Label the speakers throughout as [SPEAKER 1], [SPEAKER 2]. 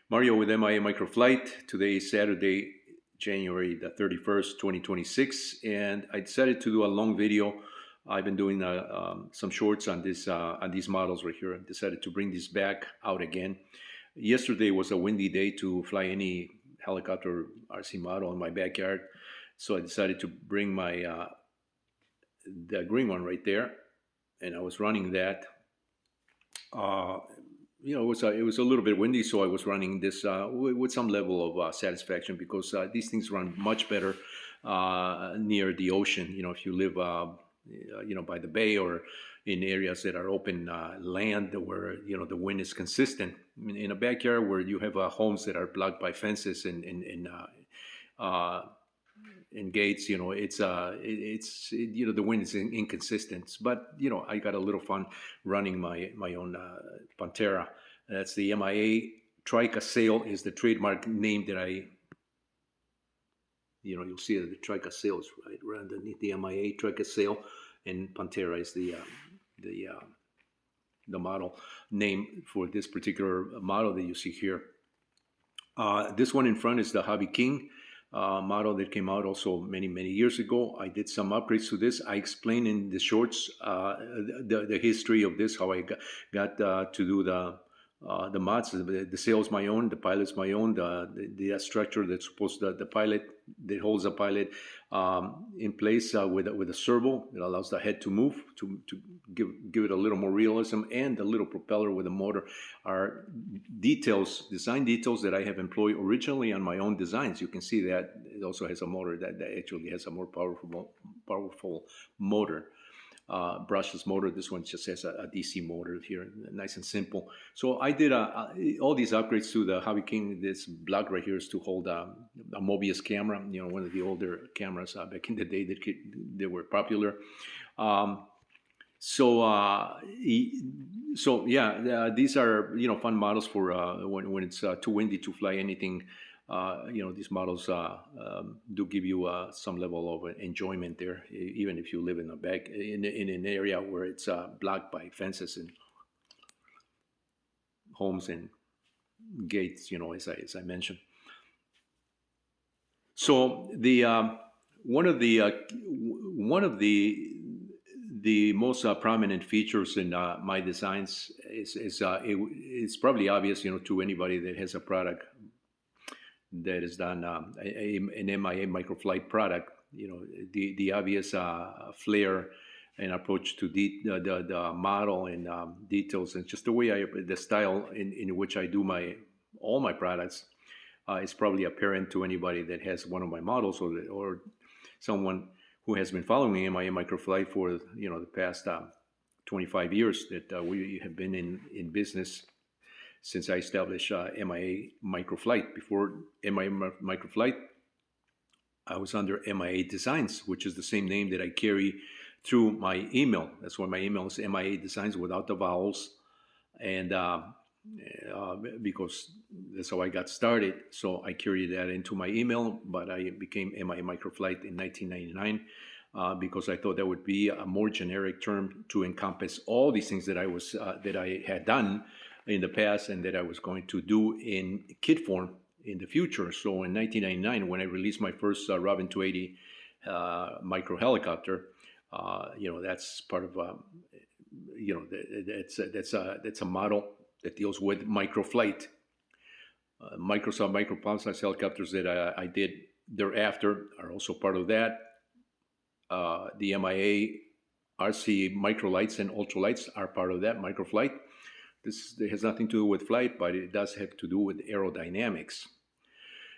[SPEAKER 1] Mario with MIA Microflight. Today is Saturday, January the 31st, 2026, and I decided to do a long video. I've been doing some shorts on these models right here. I decided to bring this back out again. Yesterday was a windy day to fly any helicopter RC model in my backyard, so I decided to bring my the green one right there, and I was running that. Uh, it was a little bit windy, so I was running this with some level of satisfaction because these things run much better near the ocean. If you live, by the bay or in areas that are open land where the wind is consistent. In a backyard where you have homes that are blocked by fences and gates, the wind is inconsistent. But I got a little fun running my own Pantera. That's the MIA. Trike-a-Sail is the trademark name that you'll see the Trike-a-Sail is right underneath the MIA. Trike-a-Sail, and Pantera is the uh, the model name for this particular model that you see here. This one in front is the Hobby King model that came out also many years ago. I did some upgrades to this. I explain in the shorts the history of this, how I got to do the mods. The sail's my own, the pilot's my own. The structure that's supposed to, the pilot that holds the pilot in place with a servo that allows the head to move to give it a little more realism, and the little propeller with a motor are design details that I have employed originally on my own designs. You can see that it also has a motor that actually has a more powerful motor. Brushless motor. This one just has a DC motor here, nice and simple. So I did all these upgrades to the Hobby King. This block right here is to hold a Mobius camera, one of the older cameras back in the day that they were popular. Um, so yeah, these are fun models for when it's too windy to fly anything. These models do give you some level of enjoyment there, even if you live in in an area where it's blocked by fences and homes and gates. As I mentioned. So the one of the most prominent features in my designs it's probably obvious to anybody that has a product that is done an MIA microflight product. The obvious flair and approach to the model and details, and just the way the style in which I do all my products is probably apparent to anybody that has one of my models, or someone who has been following me in my microflight for the past 25 years that we have been in business since I established MIA Microflight. Before MIA Microflight, I was under MIA Designs, which is the same name that I carry through my email. That's why my email is MIA Designs without the vowels, and because that's how I got started. So I carried that into my email, but I became MIA Microflight in 1999. Because I thought that would be a more generic term to encompass all these things that I had done in the past and that I was going to do in kit form in the future. So in 1999, when I released my first Robin 280 micro helicopter, that's part of that's a model that deals with microflight. Microsoft micro palm size helicopters that I did thereafter are also part of that. The MIA RC microlights and ultralights are part of that microflight. This has nothing to do with flight, but it does have to do with aerodynamics.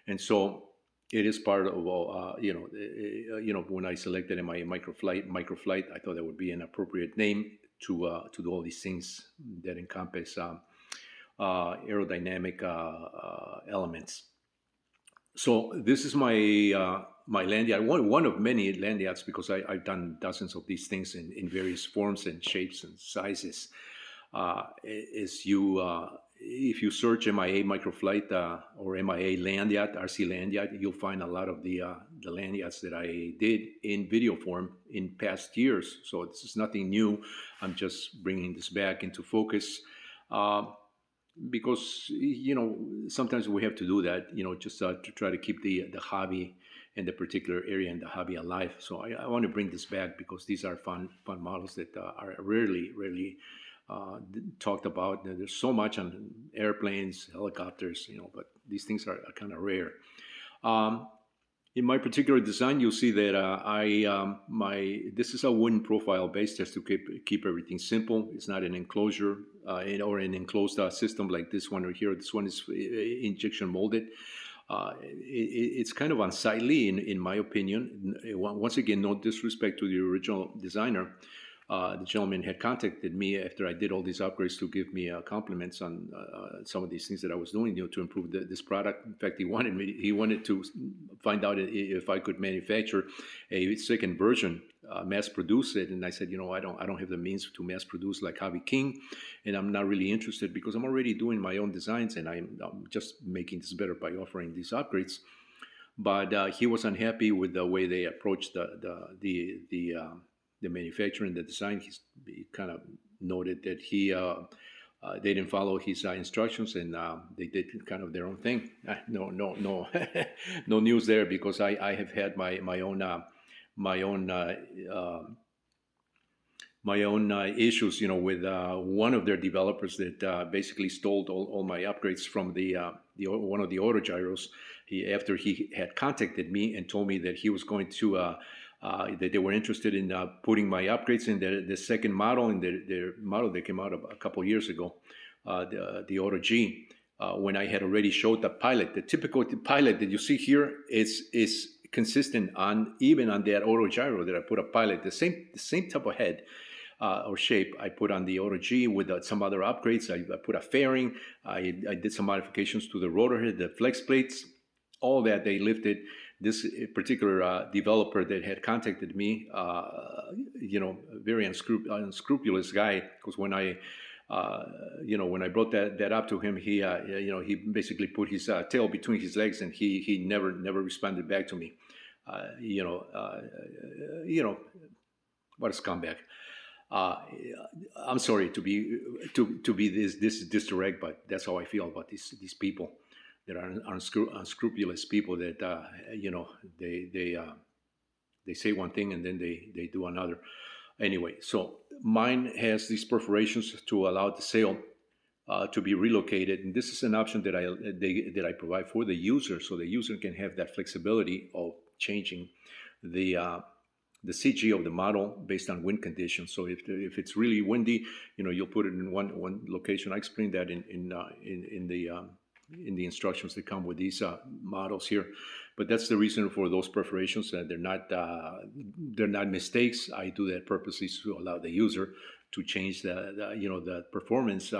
[SPEAKER 1] And so it is part of, when I selected MIA microflight, I thought that would be an appropriate name to do all these things that encompass aerodynamic elements. So this is my land yacht, one of many land yachts, because I've done dozens of these things in various forms and shapes and sizes. If you search MIA microflight or MIA land yacht, RC land yacht, you'll find a lot of the land yachts that I did in video form in past years. So this is nothing new. I'm just bringing this back into focus. because sometimes we have to do that, just to try to keep the hobby and the particular area and the hobby alive. So I want to bring this back because these are fun models that are rarely talked about. There's so much on airplanes, helicopters, but these things are kind of rare. Um, in my particular design, you'll see that I my this is a wooden profile base just to keep everything simple. It's not an enclosure or an enclosed system like this one right here. This one is injection molded. It's kind of unsightly in my opinion. Once again, no disrespect to the original designer. The gentleman had contacted me after I did all these upgrades to give me compliments on some of these things that I was doing, to improve this product. In fact, he wanted to find out if I could manufacture a second version, mass produce it. And I said, I don't have the means to mass produce like Hobby King, and I'm not really interested because I'm already doing my own designs, and I'm just making this better by offering these upgrades. But he was unhappy with the way they approached the manufacturer and the design. He kind of noted that they didn't follow his instructions, and they did kind of their own thing. No, no news there, because I have had my own my own issues, with one of their developers that basically stole all my upgrades from the one of the autogyros. After he had contacted me and told me that he was going to that they were interested in putting my upgrades in the second model, in their model that came out a couple of years ago, the Auto G. When I had already showed the pilot, the typical pilot that you see here is consistent on even on that Auto Gyro that I put a pilot, the same type of head or shape I put on the Auto G with some other upgrades. I put a fairing. I did some modifications to the rotor head, the flex plates, all that they lifted. This particular developer that had contacted me, very unscrupulous guy, because when I brought that up to him, he basically put his tail between his legs, and he never responded back to me. What a scumbag. I'm sorry to be this direct, but that's how I feel about these people that are unscrupulous people that they say one thing and then they do another. Anyway, so mine has these perforations to allow the sail to be relocated, and this is an option that I provide for the user, so the user can have that flexibility of changing the CG of the model based on wind conditions. So if it's really windy, you'll put it in one location. I explained that in the instructions that come with these models here. But that's the reason for those perforations. They're not mistakes. I do that purposely to allow the user to change the performance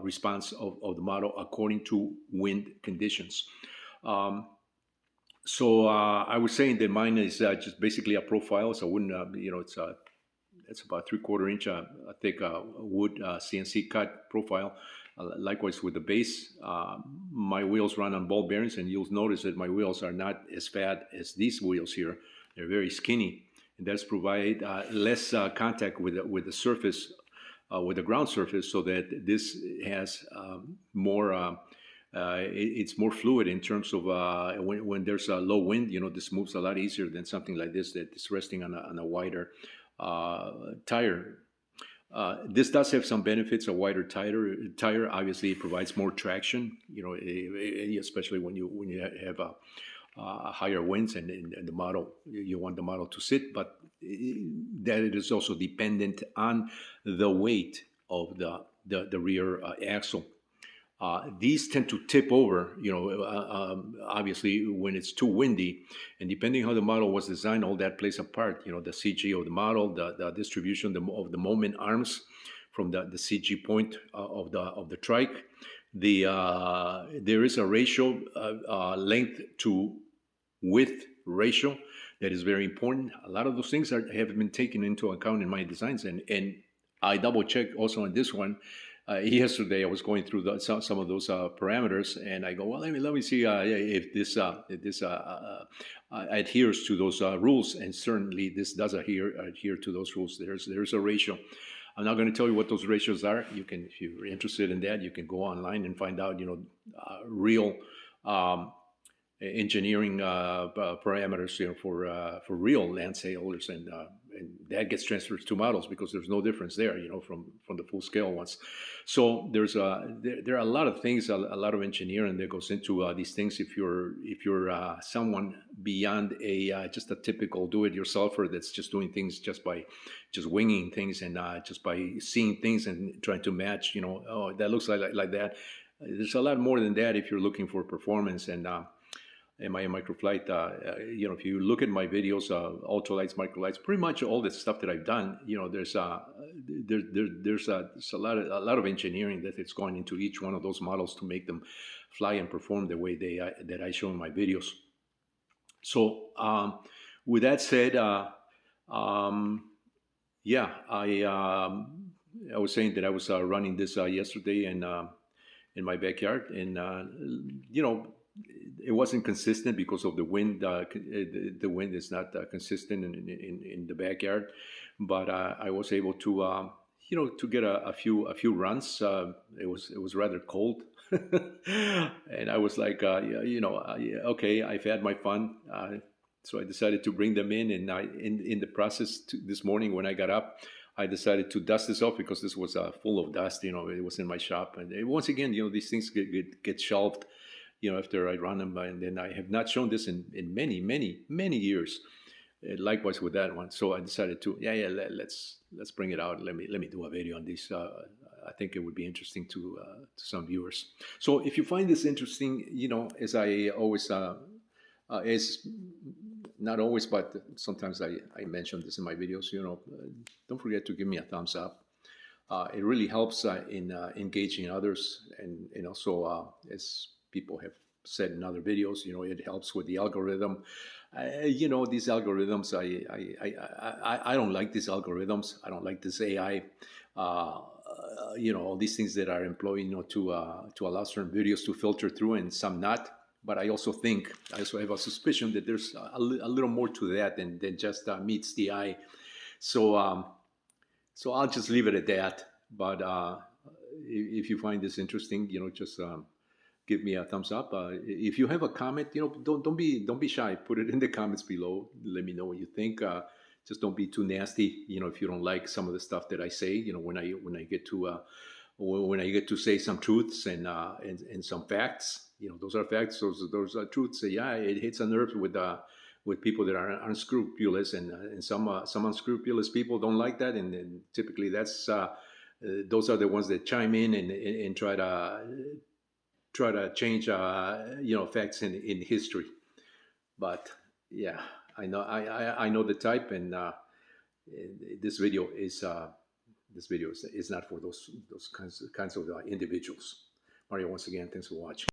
[SPEAKER 1] response of the model according to wind conditions. So I was saying that mine is just basically a profile. So I wouldn't, it's about 3/4 inch thick wood CNC cut profile. Likewise with the base, my wheels run on ball bearings, and you'll notice that my wheels are not as fat as these wheels here. They're very skinny, and that's provide less contact with the surface, with the ground surface, so that this has more. It's more fluid in terms of when there's a low wind. This moves a lot easier than something like this that is resting on a wider tire. This does have some benefits. A wider tire obviously provides more traction. Especially when you have higher winds and the model, you want the model to sit, but that it is also dependent on the weight of the rear axle. These tend to tip over, obviously when it's too windy, and depending how the model was designed, all that plays a part. The CG of the model, the distribution of the moment arms from the CG point of the trike. There is a ratio, length to width ratio that is very important. A lot of those things have been taken into account in my designs, and I double check also on this one. Yesterday, I was going through some of those parameters, and I go, well, let me see if this adheres to those rules, and certainly this does adhere to those rules. There's a ratio. I'm not going to tell you what those ratios are. You can, if you're interested in that, you can go online and find out, real um, engineering parameters, for real land sailors, and that gets transferred to models because there's no difference there, from the full scale ones. So there are a lot of things, a lot of engineering that goes into these things. If you're someone beyond just a typical do-it-yourselfer that's just doing things just by just winging things, and just by seeing things and trying to match, oh, that looks like that. There's a lot more than that if you're looking for performance. And in my microflight, if you look at my videos, ultralights, microlights, pretty much all the stuff that I've done, there's a lot of engineering that is going into each one of those models to make them fly and perform the way that I show in my videos. So with that said, yeah, I was saying that I was running this yesterday in my backyard, and it wasn't consistent because of the wind. The wind is not consistent in the backyard, but I was able to to get a few runs. It was rather cold, and I was like, yeah, okay, I've had my fun. So I decided to bring them in, and in the process this morning when I got up, I decided to dust this off because this was full of dust. It was in my shop, and once again, these things get shelved, after I run them, and then I have not shown this in many years. Likewise with that one, so I decided to let's bring it out. Let me do a video on this. I think it would be interesting to some viewers. So if you find this interesting, as I always is not always, but sometimes I mention this in my videos. Don't forget to give me a thumbs up. It really helps in engaging others, and also as people have said in other videos, it helps with the algorithm. These algorithms, I don't like these algorithms. I don't like this AI. All these things that are employed, to allow certain videos to filter through and some not. But I also have a suspicion that there's a little more to that than just meets the eye. So so I'll just leave it at that. But if you find this interesting, just give me a thumbs up. If you have a comment, don't be shy. Put it in the comments below. Let me know what you think. Just don't be too nasty. If you don't like some of the stuff that I say, when I get to say some truths and some facts, those are facts. Those are truths. Yeah, it hits a nerve with people that are unscrupulous, and some unscrupulous people don't like that, and typically those are the ones that chime in and try to change facts in history. But yeah, I know the type, and this video is not for those kinds of individuals. Mario, once again, thanks for watching.